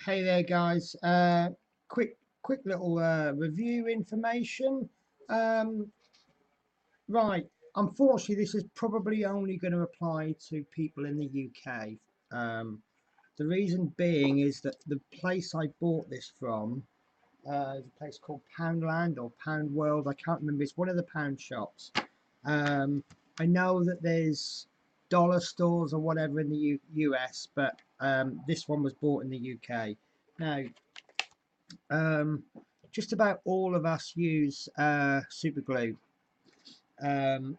Hey there, guys. Quick little review information. Um, right. Unfortunately, this is probably only going to apply to people in the UK. The reason being is that the place I bought this from is a place called Poundland or Pound World. I can't remember. It's one of the pound shops. Um, I know that there's dollar stores or whatever in the US, but this one was bought in the UK. Now, um, just about all of us use super glue, and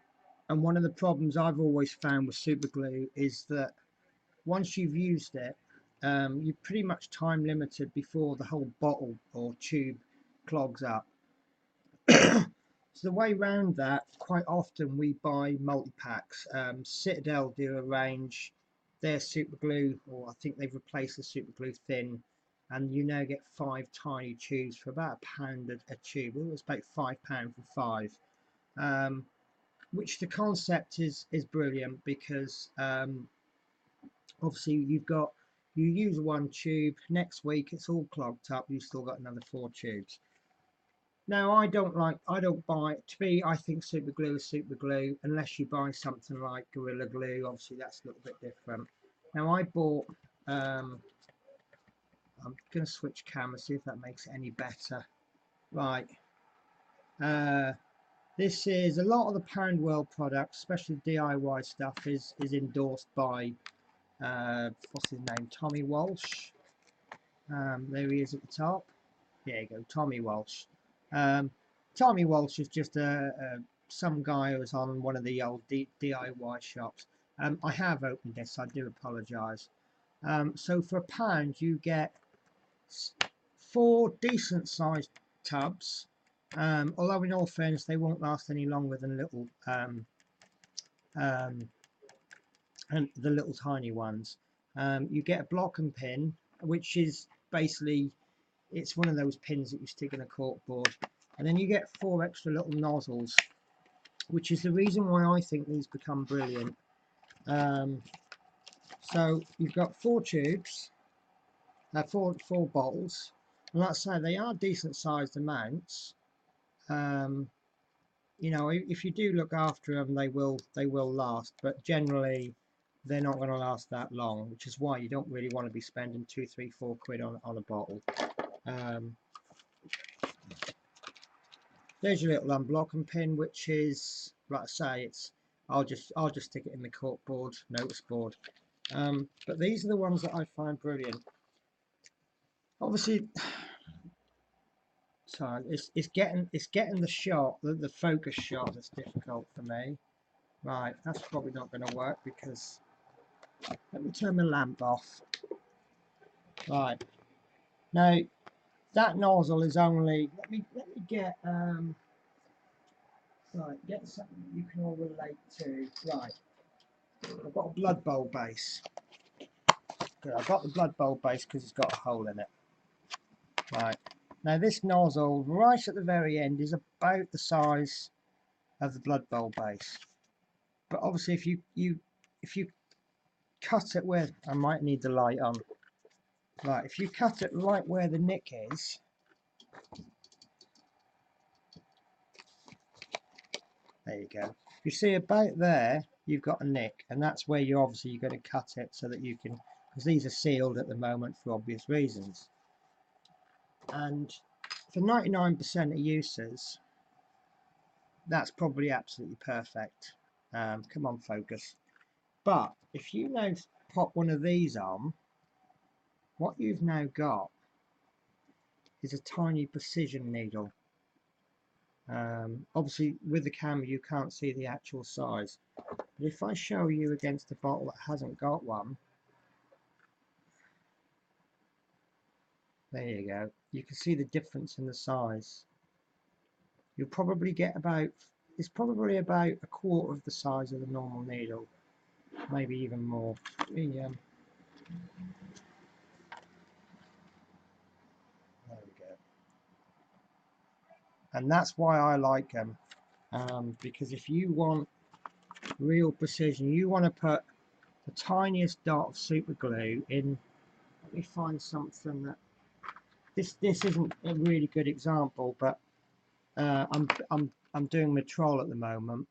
one of the problems I've always found with super glue is that once you've used it, you're pretty much time limited before the whole bottle or tube clogs up. So the way around that, quite often we buy multi-packs. Citadel do a range, their super glue, or I think they've replaced the super glue thin, and you now get 5 tiny tubes for about £1 a tube. It was about £5 for 5, which the concept is brilliant because obviously you use one tube, next week it's all clogged up, you've still got another 4 tubes. Now, I don't buy, to me, I think super glue is super glue, unless you buy something like Gorilla Glue. Obviously, that's a little bit different. Now, I bought, I'm going to switch cameras, see if that makes it any better. Right. This is a lot of the Pound World products, especially DIY stuff, is endorsed by, what's his name, Tommy Walsh. There he is at the top. There you go, Tommy Walsh. Tommy Walsh is just some guy who was on one of the old DIY shops. I have opened this, I do apologise. So for £1 you get 4 decent sized tubs, although in all fairness they won't last any longer than little and the little tiny ones. You get a block and pin, which is basically, it's one of those pins that you stick in a cork board, and then you get 4 extra little nozzles, which is the reason why I think these become brilliant. So you've got 4 tubes, four bottles, and like I say, they are decent sized amounts. You know, if you do look after them, they will last, but generally they're not going to last that long, which is why you don't really want to be spending 2, 3, 4 quid on a bottle. There's your little unblocking pin, which is, like I say, it's I'll just stick it in the cork board, notice board. But these are the ones that I find brilliant. Obviously, sorry, it's getting the shot, the focus shot that's difficult for me. Right, that's probably not going to work because let me turn the lamp off. Right, now that nozzle is only, let me get right, get something you can all relate to. Right, I've got a blood bowl base. Good, I've got the blood bowl base because it's got a hole in it. Right, now this nozzle right at the very end is about the size of the blood bowl base, but obviously if you cut it where, I might need the light on. Right, if you cut it right where the nick is, there you go. You see about there, you've got a nick, and that's where you're going to cut it so that you can, because these are sealed at the moment for obvious reasons. And for 99% of users, that's probably absolutely perfect. Come on, focus. But if you now pop one of these on, what you've now got is a tiny precision needle. Obviously with the camera you can't see the actual size, but if I show you against a bottle that hasn't got one, there you go, you can see the difference in the size. You'll probably get about, it's probably about a quarter of the size of the normal needle, maybe even more. There we go. And that's why I like them, because if you want real precision, you want to put the tiniest dot of super glue in let me find something that this isn't a really good example, but I'm doing my troll at the moment,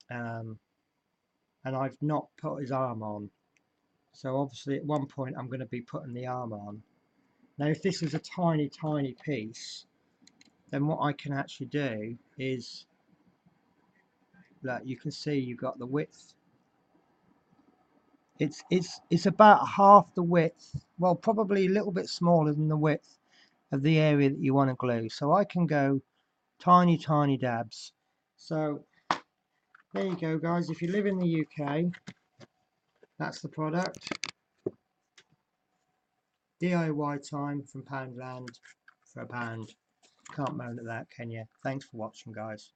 and I've not put his arm on. So obviously at one point I'm going to be putting the arm on. Now if this is a tiny piece, then what I can actually do is, look, you can see you've got the width. It's about half the width, well probably a little bit smaller than the width of the area that you want to glue. So I can go tiny dabs. So there you go guys, if you live in the UK, that's the product. DIY time from Poundland for £1. Can't moan at that, can you? Thanks for watching guys.